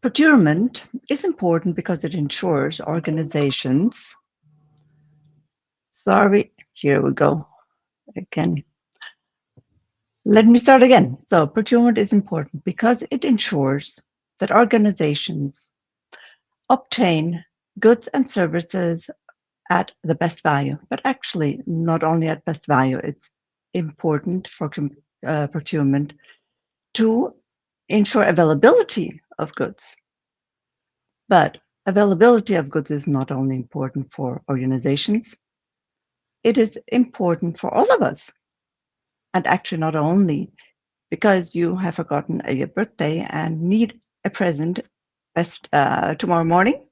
Procurement is important because it ensures organizations. Sorry, here we go again. Let me start again. So, procurement is important because it ensures that organizations obtain goods and services at the best value. But actually, not only at best value, it's important for procurement to ensure availability of goods. But availability of goods is not only important for organizations, it is important for all of us. And actually, not only because you have forgotten a birthday and need a present best tomorrow morning.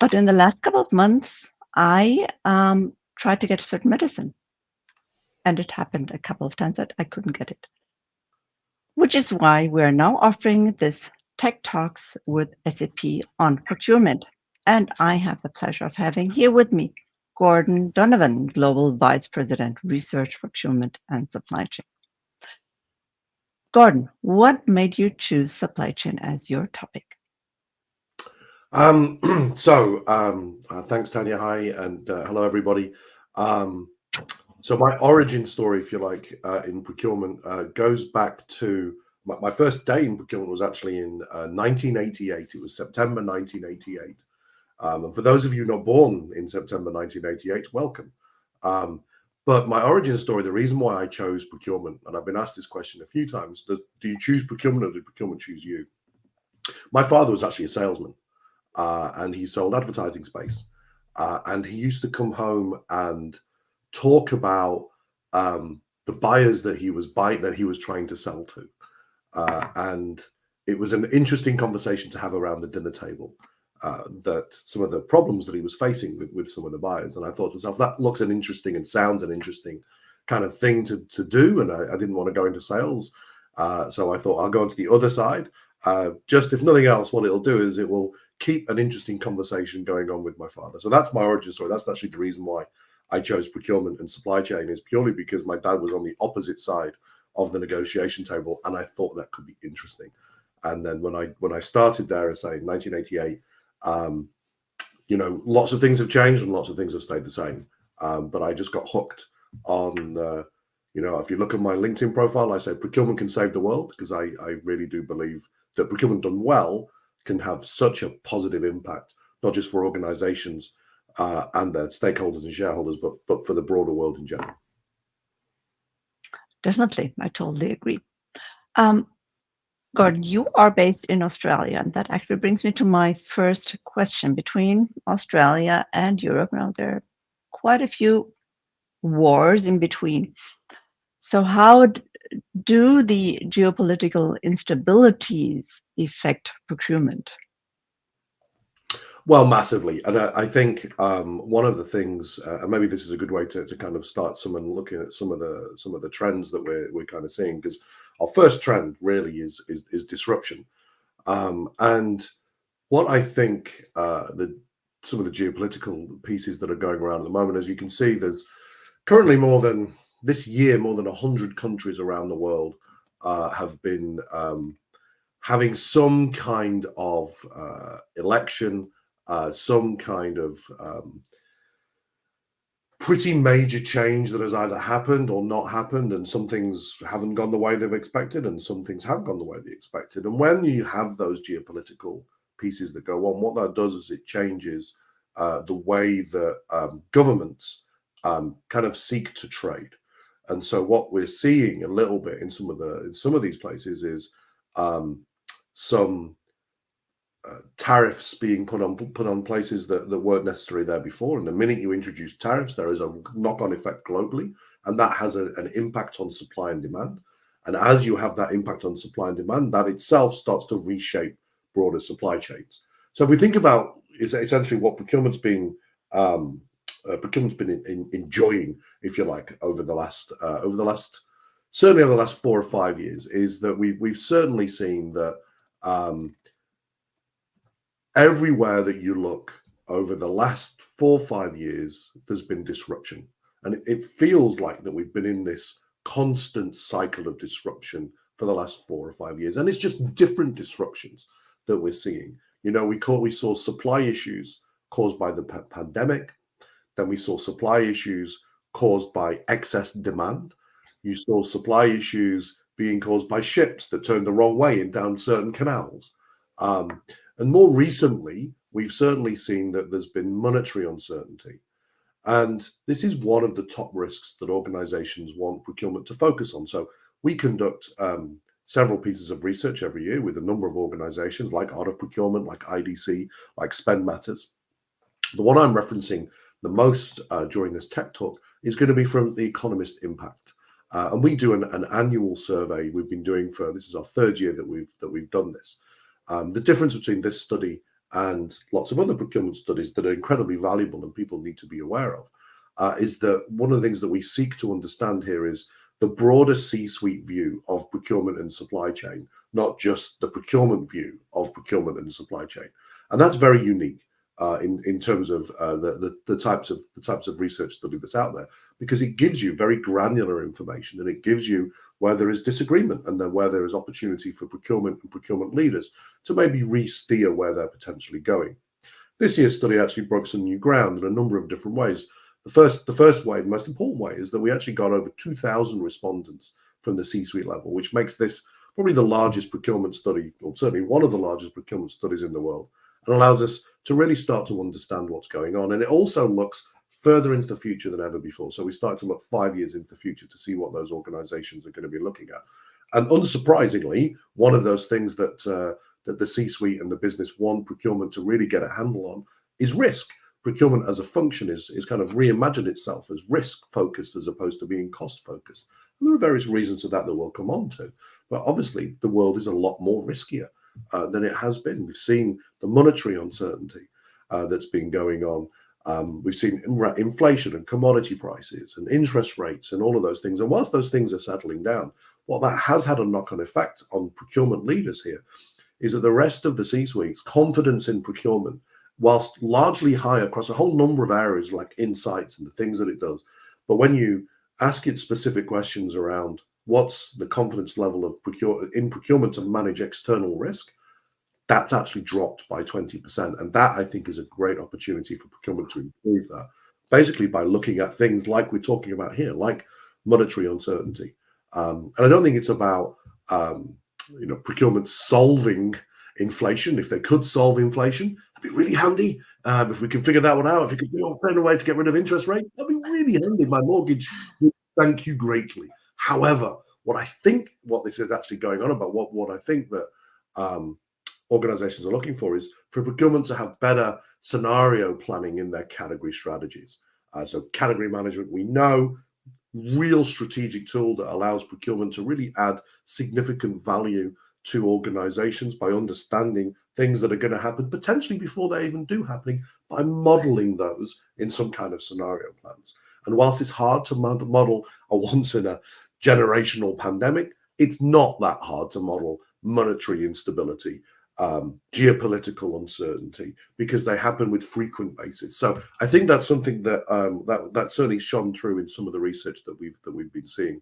But in the last couple of months, I tried to get a certain medicine. And it happened a couple of times that I couldn't get it. Which is why we are now offering this Tech Talks with SAP on procurement. And I have the pleasure of having here with me Gordon Donovan, Global Vice President, Research, Procurement, and Supply Chain. Gordon, what made you choose supply chain as your topic? Thanks, Tania. Hi, and hello, everybody. So my origin story, if you like, in procurement goes back to my first day in procurement was actually in 1988. It was September 1988. And for those of you not born in September 1988, welcome. But my origin story, the reason why I chose procurement, and I've been asked this question a few times, do you choose procurement or did procurement choose you? My father was actually a salesman, and he sold advertising space. And he used to come home and talk about the buyers that he was trying to sell to. And it was an interesting conversation to have around the dinner table. That some of the problems that he was facing with some of the buyers. And I thought to myself, that looks an interesting and sounds an interesting kind of thing to do. And I didn't want to go into sales. So I thought I'll go into the other side. Just if nothing else, what it'll do is it will keep an interesting conversation going on with my father. So that's my origin story. That's actually the reason why I chose procurement and supply chain, is purely because my dad was on the opposite side of the negotiation table. And I thought that could be interesting. And then when I started there, I say in 1988, lots of things have changed and lots of things have stayed the same. But I just got hooked on, if you look at my LinkedIn profile, I say procurement can save the world, because I really do believe that procurement done well can have such a positive impact, not just for organizations and their stakeholders and shareholders, but for the broader world in general. Definitely, I totally agree. Gordon, you are based in Australia, and that actually brings me to my first question. Between Australia and Europe, now there are quite a few wars in between. So how do the geopolitical instabilities affect procurement? Well, massively. And I think one of the things, and maybe this is a good way to kind of start someone looking at some of the trends that we're kind of seeing, because our first trend really is disruption. And what I think some of the geopolitical pieces that are going around at the moment, as you can see, there's currently more than 100 countries around the world have been having some kind of election, some kind of pretty major change that has either happened or not happened, and some things haven't gone the way they've expected and some things have gone the way they expected. And when you have those geopolitical pieces that go on, what that does is it changes the way that governments kind of seek to trade. And so what we're seeing a little bit in some of these places is some tariffs being put on places that weren't necessarily there before. And the minute you introduce tariffs, there is a knock-on effect globally, and that has an impact on supply and demand. And as you have that impact on supply and demand, that itself starts to reshape broader supply chains. So if we think about essentially what procurement's been enjoying, if you like, over the last certainly over the last 4 or 5 years, is that we've certainly seen that everywhere that you look over the last 4 or 5 years, there's been disruption. And it feels like that we've been in this constant cycle of disruption for the last 4 or 5 years. And it's just different disruptions that we're seeing. We saw supply issues caused by the pandemic. Then we saw supply issues caused by excess demand. You saw supply issues being caused by ships that turned the wrong way in down certain canals. And more recently, we've certainly seen that there's been monetary uncertainty. And this is one of the top risks that organizations want procurement to focus on. So we conduct several pieces of research every year with a number of organizations like Art of Procurement, like IDC, like Spend Matters. The one I'm referencing the most during this tech talk is going to be from the Economist Impact. And we do an annual survey we've been doing this is our third year that we've done this. The difference between this study and lots of other procurement studies that are incredibly valuable and people need to be aware of is that one of the things that we seek to understand here is the broader C-suite view of procurement and supply chain, not just the procurement view of procurement and supply chain. And that's very unique in terms of the types of research study that's out there, because it gives you very granular information, and it gives you where there is disagreement and then where there is opportunity for procurement and procurement leaders to maybe re-steer where they're potentially going. This year's study actually broke some new ground in a number of different ways. The first way, the most important way, is that we actually got over 2,000 respondents from the C-suite level, which makes this probably the largest procurement study, or certainly one of the largest procurement studies in the world, and allows us to really start to understand what's going on. And it also looks further into the future than ever before. So we start to look 5 years into the future to see what those organizations are going to be looking at. And unsurprisingly, one of those things that the C-suite and the business want procurement to really get a handle on is risk. Procurement as a function is kind of reimagined itself as risk focused as opposed to being cost focused. And there are various reasons for that we'll come on to. But obviously, the world is a lot more riskier than it has been. We've seen the monetary uncertainty that's been going on. We've seen inflation and commodity prices and interest rates and all of those things. And whilst those things are settling down, what that has had a knock-on effect on procurement leaders here is that the rest of the C-suite's confidence in procurement, whilst largely high across a whole number of areas like insights and the things that it does, but when you ask it specific questions around what's the confidence level of procurement to manage external risk, that's actually dropped by 20%. And that, I think, is a great opportunity for procurement to improve that, basically by looking at things like we're talking about here, like monetary uncertainty. And I don't think it's about procurement solving inflation. If they could solve inflation, that'd be really handy. If we can figure that one out, if we could find a way to get rid of interest rate, that'd be really handy. My mortgage would thank you greatly. However, what this is actually going on about, what I think that organizations are looking for is for procurement to have better scenario planning in their category strategies. So category management, we know, real strategic tool that allows procurement to really add significant value to organizations by understanding things that are going to happen potentially before they even do happening, by modeling those in some kind of scenario plans. And whilst it's hard to model a once in a generational pandemic, it's not that hard to model monetary instability, geopolitical uncertainty, because they happen with frequent basis. So I think that's something that that certainly shone through in some of the research that we've been seeing.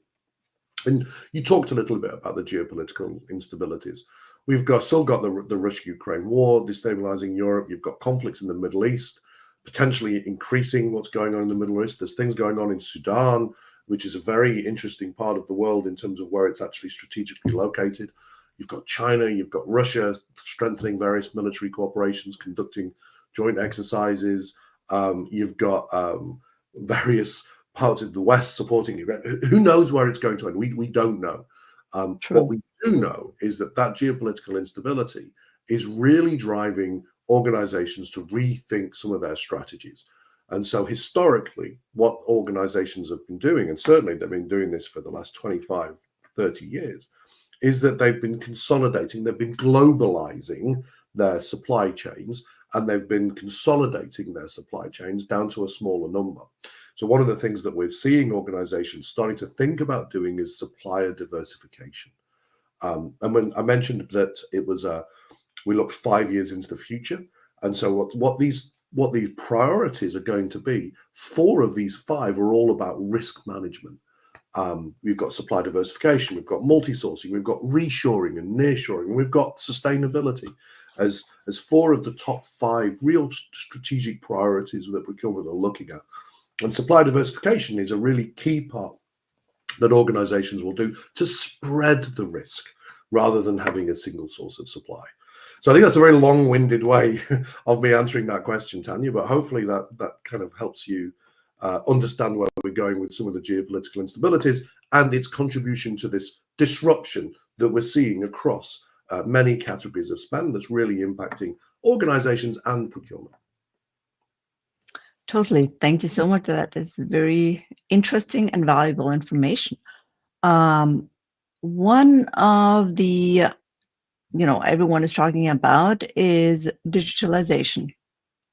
And you talked a little bit about the geopolitical instabilities. We've still got the Russia-Ukraine war destabilizing Europe. You've got conflicts in the Middle East, potentially increasing what's going on in the Middle East. There's things going on in Sudan, which is a very interesting part of the world in terms of where it's actually strategically located. You've got China, you've got Russia strengthening various military cooperations, conducting joint exercises. You've got various parts of the West supporting Ukraine. Who knows where it's going to end? We don't know. What we do know is that geopolitical instability is really driving organizations to rethink some of their strategies. And so historically, what organizations have been doing, and certainly they've been doing this for the last 25, 30 years, is that they've been consolidating, they've been globalizing their supply chains, and they've been consolidating their supply chains down to a smaller number. So one of the things that we're seeing organizations starting to think about doing is supplier diversification. And when I mentioned that it was we look 5 years into the future, and so what these priorities are going to be, 4 of these 5 are all about risk management. We've got supply diversification, we've got multi-sourcing, we've got reshoring and nearshoring, and we've got sustainability as 4 of the top 5 real strategic priorities that procurement are looking at. And supply diversification is a really key part that organizations will do to spread the risk rather than having a single source of supply. So I think that's a very long-winded way of me answering that question, Tanya, but hopefully that kind of helps you understand where we're going with some of the geopolitical instabilities and its contribution to this disruption that we're seeing across many categories of spend that's really impacting organizations and procurement. Totally. Thank you so much. That is very interesting and valuable information. One of the, everyone is talking about is digitalization,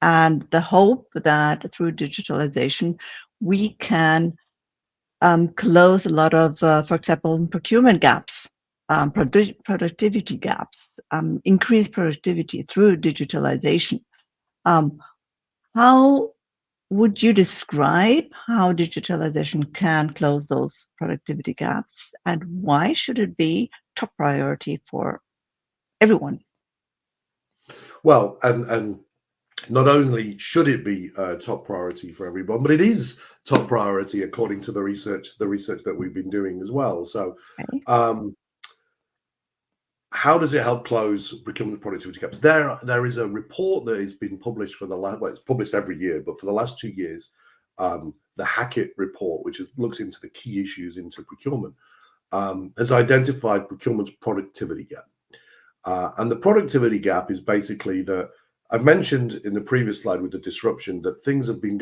and the hope that through digitalization, we can close a lot of, for example, procurement gaps, productivity gaps, increase productivity through digitalization. How would you describe how digitalization can close those productivity gaps, and why should it be top priority for everyone? Well, and not only should it be a top priority for everyone, but it is top priority according to the research that we've been doing as well. So, Okay. How does it help close procurement productivity gaps? There is a report that has been published for the last, well, it's published every year, but for the last 2 years, the Hackett report, which looks into the key issues into procurement, has identified procurement's productivity gap. And the productivity gap is basically that I've mentioned in the previous slide with the disruption that things have been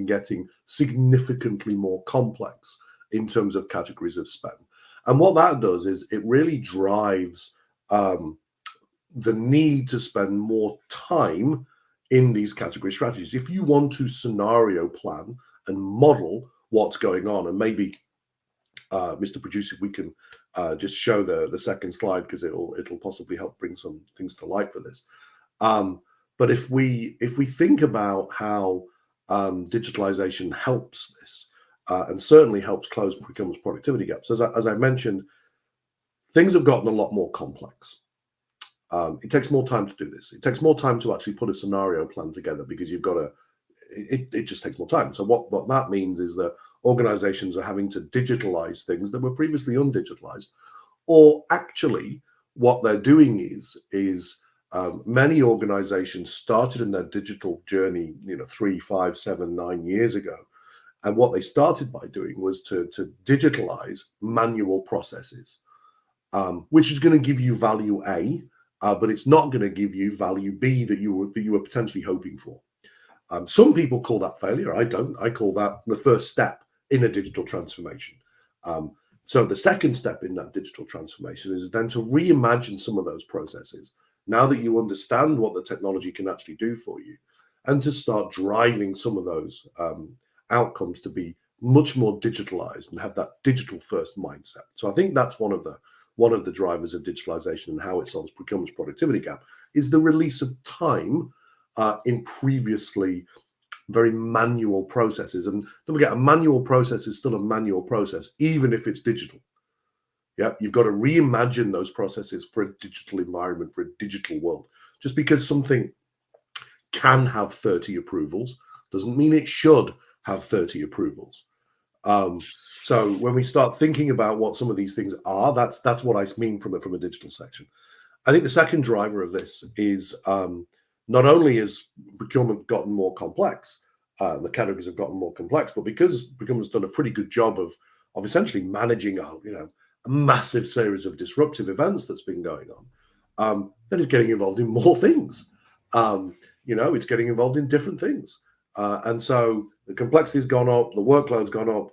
getting significantly more complex in terms of categories of spend. And what that does is it really drives the need to spend more time in these category strategies. If you want to scenario plan and model what's going on, and maybe Mr. Producer, we can just show the second slide because it'll possibly help bring some things to light for this. But if we think about how digitalization helps this, and certainly helps close procurement's productivity gaps, as I mentioned, things have gotten a lot more complex. It takes more time to do this. It takes more time to actually put a scenario plan together because you've got to. It just takes more time. So what that means is that organizations are having to digitalize things that were previously undigitalized, or actually what they're doing is many organizations started in their digital journey, 3, 5, 7, 9 years ago. And what they started by doing was to digitalize manual processes, which is going to give you value A, but it's not going to give you value B that you were potentially hoping for. Some people call that failure. I don't. I call that the first step in a digital transformation. So the second step in that digital transformation is then to reimagine some of those processes now that you understand what the technology can actually do for you, and to start driving some of those outcomes to be much more digitalized and have that digital first mindset. So I think that's one of the drivers of digitalization and how it solves procurement's productivity gap is the release of time in previously very manual processes. And don't forget, a manual process is still a manual process, even if it's digital. Yeah, you've got to reimagine those processes for a digital environment, for a digital world. Just because something can have 30 approvals doesn't mean it should have 30 approvals. So when we start thinking about what some of these things are, that's what I mean from a digital section. I think the second driver of this is not only has procurement gotten more complex, the categories have gotten more complex, but because procurement's done a pretty good job of essentially managing a massive series of disruptive events that's been going on, then it's getting involved in more things. It's getting involved in different things. And so the complexity's gone up, the workload's gone up.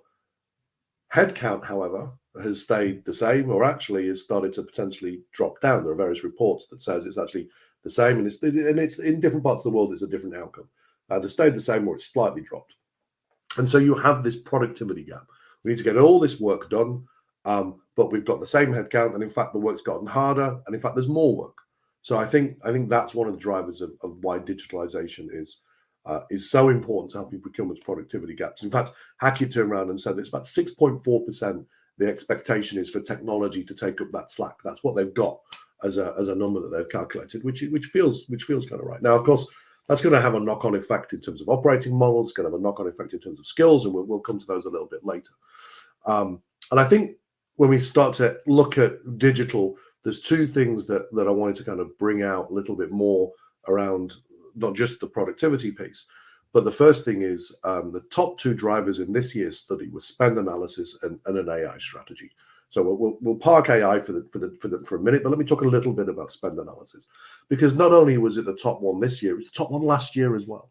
Headcount, however, has stayed the same, or actually has started to potentially drop down. There are various reports that says it's actually the same, and it's in different parts of the world, it's a different outcome. They stayed the same, or it's slightly dropped. And so you have this productivity gap. We need to get all this work done, but we've got the same headcount, and in fact, the work's gotten harder, and in fact, there's more work. So I think that's one of the drivers of why digitalization is is so important to helping procurement's productivity gaps. In fact, Hackett turned around and said it's about 6.4% the expectation is for technology to take up that slack. That's what they've got as a number that they've calculated, which feels kind of right. Now, of course, that's going to have a knock-on effect in terms of operating models. It's going to have a knock-on effect in terms of skills, and we'll come to those a little bit later. And I think when we start to look at digital, there's two things that I wanted to kind of bring out a little bit more around not just the productivity piece, but the first thing is the top two drivers in this year's study were spend analysis and an AI strategy. So we'll park AI for a minute, but let me talk a little bit about spend analysis, because not only was it the top one this year, it was the top one last year as well.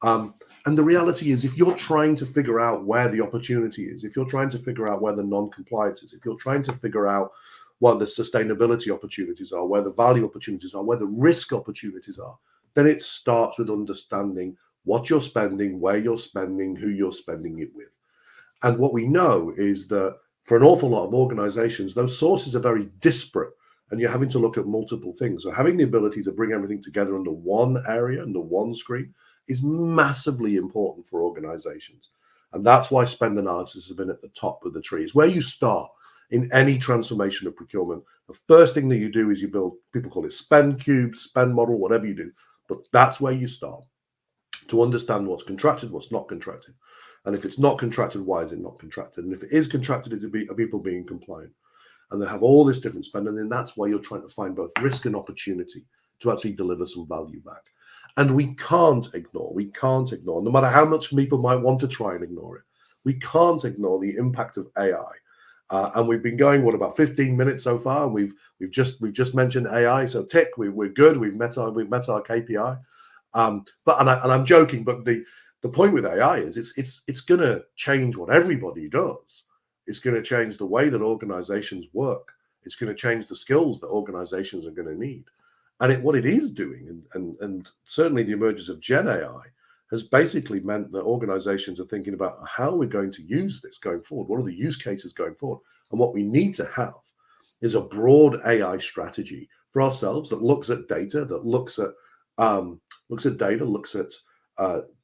And the reality is, if you're trying to figure out where the opportunity is, if you're trying to figure out where the non-compliance is, if you're trying to figure out what the sustainability opportunities are, where the value opportunities are, where the risk opportunities are, then it starts with understanding what you're spending, where you're spending, who you're spending it with. And what we know is that for an awful lot of organizations, those sources are very disparate, and you're having to look at multiple things. So having the ability to bring everything together under one area, under one screen, is massively important for organizations. And that's why spend analysis has been at the top of the tree. It's where you start in any transformation of procurement. The first thing that you do is you build, people call it spend cube, spend model, whatever you do, but that's where you start to understand what's contracted, what's not contracted. And if it's not contracted, why is it not contracted? And if it is contracted, are people being compliant? And they have all this different spend. And then that's why you're trying to find both risk and opportunity to actually deliver some value back. And we can't ignore, no matter how much people might want to try and ignore it, we can't ignore the impact of AI. And we've been going, about 15 minutes so far, and we've just mentioned AI. So tick, we're good. We've met our KPI. And I'm joking, but the point with AI is it's going to change what everybody does. It's going to change the way that organizations work. It's going to change the skills that organizations are going to need. And what it is doing, and certainly the emergence of Gen AI has basically meant that organizations are thinking about how we're going to use this going forward. What are the use cases going forward? And what we need to have is a broad AI strategy for ourselves that looks at data, that looks at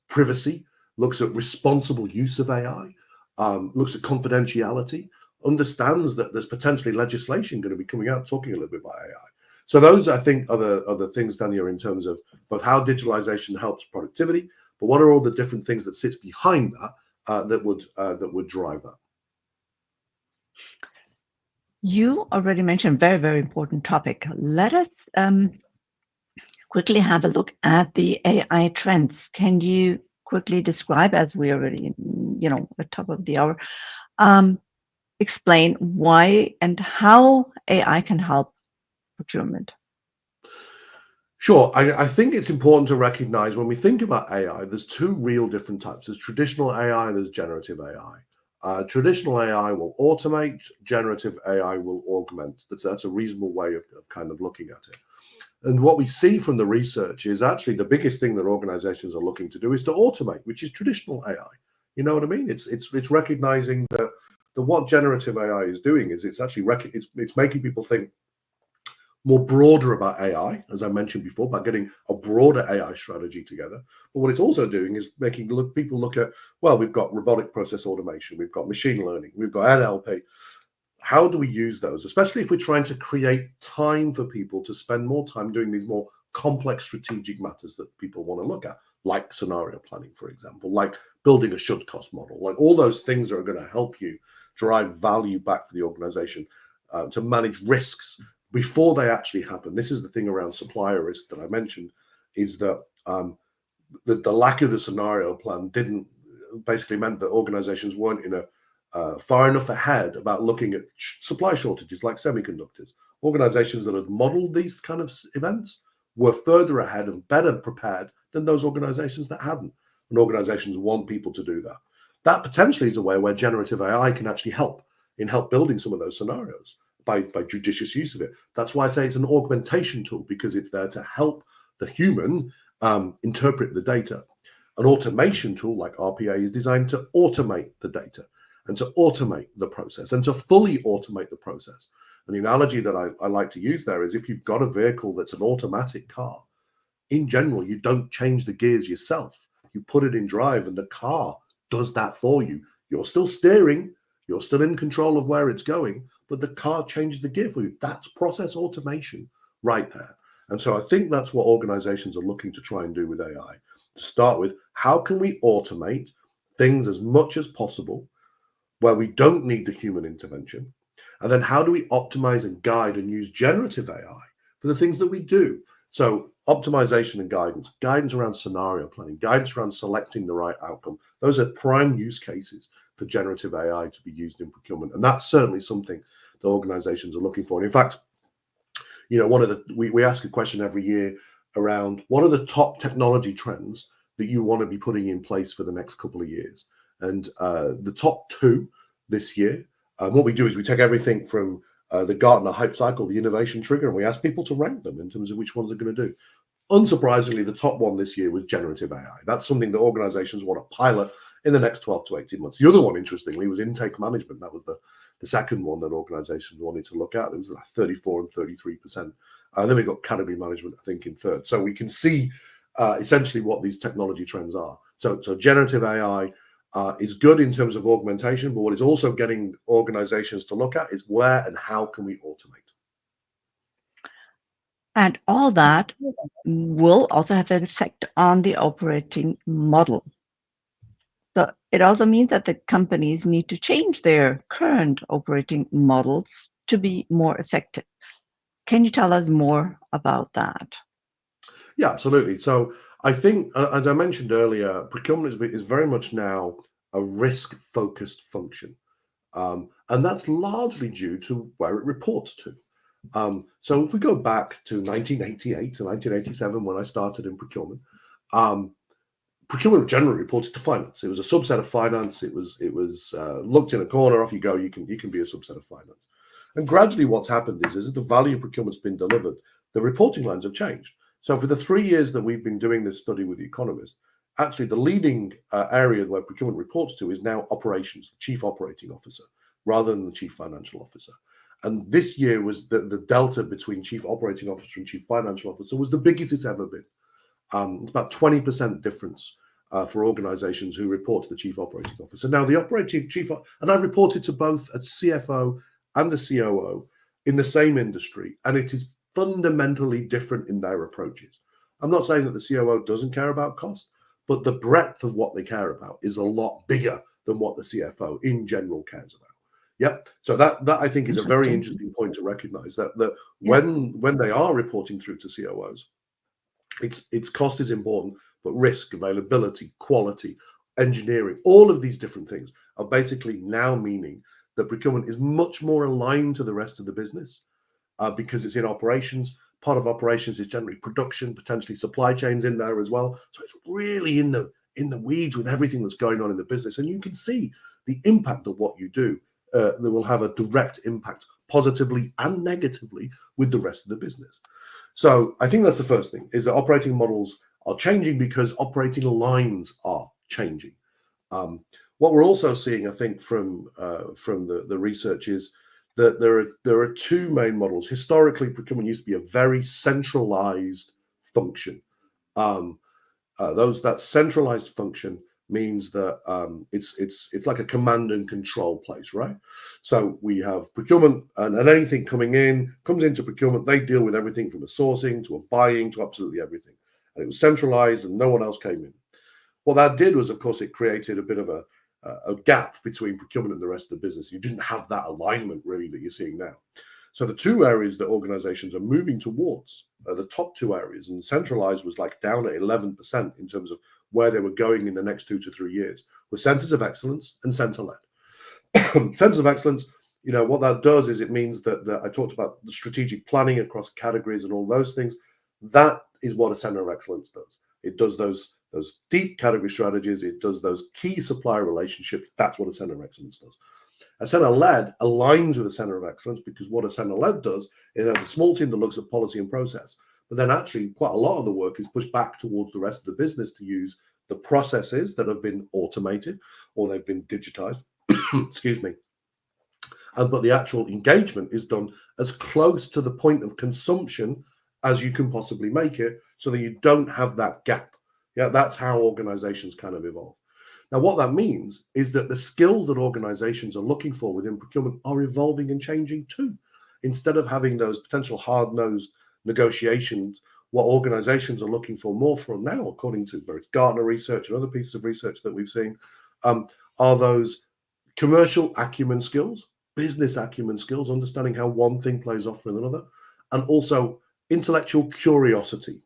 privacy, looks at responsible use of AI, looks at confidentiality, understands that there's potentially legislation going to be coming out talking a little bit about AI. So those, I think, are the things, Tania, in terms of both how digitalization helps productivity, but what are all the different things that sits behind that that would drive that? You already mentioned a very, very important topic. Let us quickly have a look at the AI trends. Can you quickly describe, as we already, at the top of the hour, explain why and how AI can help procurement? Sure. I think it's important to recognize when we think about AI, there's two real different types. There's traditional AI and there's generative AI. Traditional AI will automate, generative AI will augment. That's a reasonable way of kind of looking at it. And what we see from the research is actually the biggest thing that organizations are looking to do is to automate, which is traditional AI. You know what I mean? It's recognizing that what generative AI is doing is it's actually it's making people think more broader about AI, as I mentioned before, by getting a broader AI strategy together. But what it's also doing is making people look at, well, we've got robotic process automation, we've got machine learning, we've got NLP. How do we use those, especially if we're trying to create time for people to spend more time doing these more complex strategic matters that people want to look at, like scenario planning, for example, like building a should cost model, like all those things that are going to help you drive value back for the organization, to manage risks before they actually happen. This is the thing around supplier risk that I mentioned, is that the lack of the scenario plan didn't basically meant that organizations weren't in a far enough ahead about looking at supply shortages like semiconductors. Organizations that had modeled these kind of events were further ahead and better prepared than those organizations that hadn't. And organizations want people to do that. That potentially is a way where generative AI can actually help building some of those scenarios by judicious use of it. That's why I say it's an augmentation tool, because it's there to help the human interpret the data. An automation tool like RPA is designed to automate the data and to automate the process and to fully automate the process. And the analogy that I like to use there is, if you've got a vehicle that's an automatic car, in general, you don't change the gears yourself. you put it in drive and the car does that for you. You're still steering, you're still in control of where it's going, but the car changes the gear for you. That's process automation right there. And so I think that's what organizations are looking to try and do with AI. To start with, how can we automate things as much as possible where we don't need the human intervention? And then how do we optimize and guide and use generative AI for the things that we do? So optimization and guidance around scenario planning, guidance around selecting the right outcome. Those are prime use cases for generative AI to be used in procurement. And that's certainly something that organizations are looking for. And in fact, we ask a question every year around what are the top technology trends that you want to be putting in place for the next couple of years. And the top two this year, what we do is we take everything from the Gartner hype cycle, the innovation trigger, and we ask people to rank them in terms of which ones they're going to do. Unsurprisingly, the top one this year was generative AI. That's something that organizations want to pilot in the next 12 to 18 months. The other one, interestingly, was intake management. That was the second one that organizations wanted to look at. It was like 34 and 33%. And then we got category management, I think, in third. So we can see essentially what these technology trends are. So generative AI is good in terms of augmentation, but what it's also getting organizations to look at is where and how can we automate. And all that will also have an effect on the operating model. So it also means that the companies need to change their current operating models to be more effective. Can you tell us more about that? Yeah, absolutely. So I think, as I mentioned earlier, procurement is very much now a risk-focused function. And that's largely due to where it reports to. So if we go back to 1988 to 1987, when I started in procurement, procurement generally reported to finance. It was a subset of finance. It was looked in a corner, off you go. You can be a subset of finance. And gradually, what's happened is as the value of procurement's been delivered, the reporting lines have changed. So for the 3 years that we've been doing this study with The Economist, actually the leading area where procurement reports to is now operations, the chief operating officer, rather than the chief financial officer. And this year was the delta between chief operating officer and chief financial officer was the biggest it's ever been. It's about 20% difference for organizations who report to the chief operating officer. Now, the operating chief, and I've reported to both a CFO and a COO in the same industry, and it is fundamentally different in their approaches. I'm not saying that the COO doesn't care about cost, but the breadth of what they care about is a lot bigger than what the CFO in general cares about. Yep. So that I think is a very interesting point to recognize that when they are reporting through to COOs, its cost is important, but risk, availability, quality, engineering, all of these different things are basically now meaning that procurement is much more aligned to the rest of the business because it's in operations. Part of operations is generally production, potentially supply chains in there as well. So it's really in the weeds with everything that's going on in the business. And you can see the impact of what you do that will have a direct impact positively and negatively with the rest of the business. So I think that's the first thing, is that operating models are changing because operating lines are changing. What we're also seeing, I think, from the research is that there are two main models. Historically, procurement used to be a very centralized function. That centralized function means that it's like a command and control place, right? So we have procurement, and anything comes into procurement. They deal with everything from a sourcing to a buying to absolutely everything, and it was centralized, and no one else came in. What that did was, of course, it created a bit of a gap between procurement and the rest of the business. You didn't have that alignment really that you're seeing now. So the two areas that organizations are moving towards are the top two areas, and centralized was like down at 11% in terms of where they were going in the next 2 to 3 years, were centers of excellence and center-led. Centers of excellence, what that does is it means that I talked about the strategic planning across categories and all those things. That is what a center of excellence does. It does those deep category strategies. It does those key supplier relationships. That's what a center of excellence does. A center-led aligns with a center of excellence because what a center-led does is it has a small team that looks at policy and process, but then actually quite a lot of the work is pushed back towards the rest of the business to use the processes that have been automated or they've been digitized, excuse me. But the actual engagement is done as close to the point of consumption as you can possibly make it so that you don't have that gap Yeah, that's how organizations kind of evolve. Now, what that means is that the skills that organizations are looking for within procurement are evolving and changing too. Instead of having those potential hard-nosed negotiations, what organizations are looking for more from now, according to both Gartner research and other pieces of research that we've seen, are those commercial acumen skills, business acumen skills, understanding how one thing plays off with another, and also intellectual curiosity.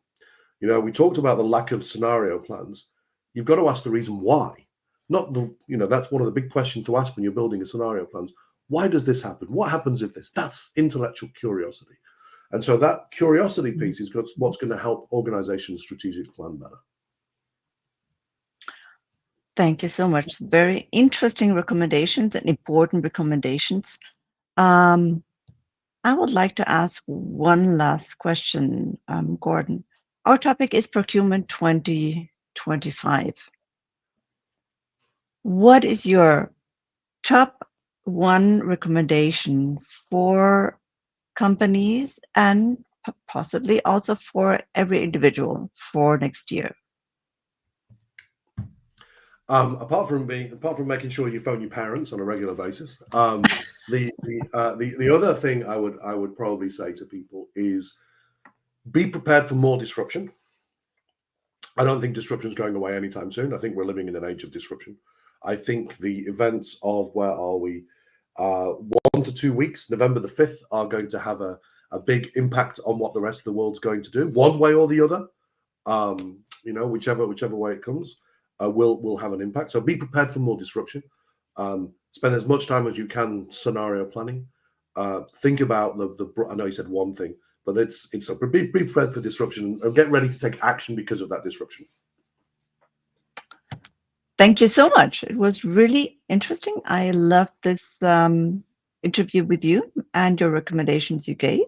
You know, we talked about the lack of scenario plans. You've got to ask the reason why. Not the, you know, that's one of the big questions to ask when you're building a scenario plans. Why does this happen? What happens if this? That's intellectual curiosity. And so that curiosity piece is what's going to help organizations strategically plan better. Thank you so much. Very interesting recommendations and important recommendations. I would like to ask one last question, Gordon. Our topic is Procurement 2025. What is your top one recommendation for companies and possibly also for every individual for next year? Apart from making sure you phone your parents on a regular basis, the other thing I would probably say to people is be prepared for more disruption. I don't think disruption is going away anytime soon. I think we're living in an age of disruption. I think the events of 1 to 2 weeks, November the 5th, are going to have a big impact on what the rest of the world's going to do, one way or the other. You know, whichever way it comes. Will have an impact. So be prepared for more disruption. Spend as much time as you can scenario planning. Think about I know you said one thing, but be prepared for disruption and get ready to take action because of that disruption. Thank you so much. It was really interesting. I loved this interview with you and your recommendations you gave.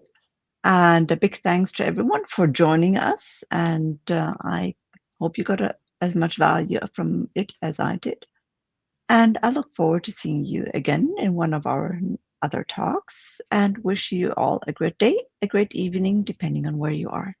And a big thanks to everyone for joining us. And I hope you got as much value from it as I did. And I look forward to seeing you again in one of our other talks, and wish you all a great day, a great evening, depending on where you are.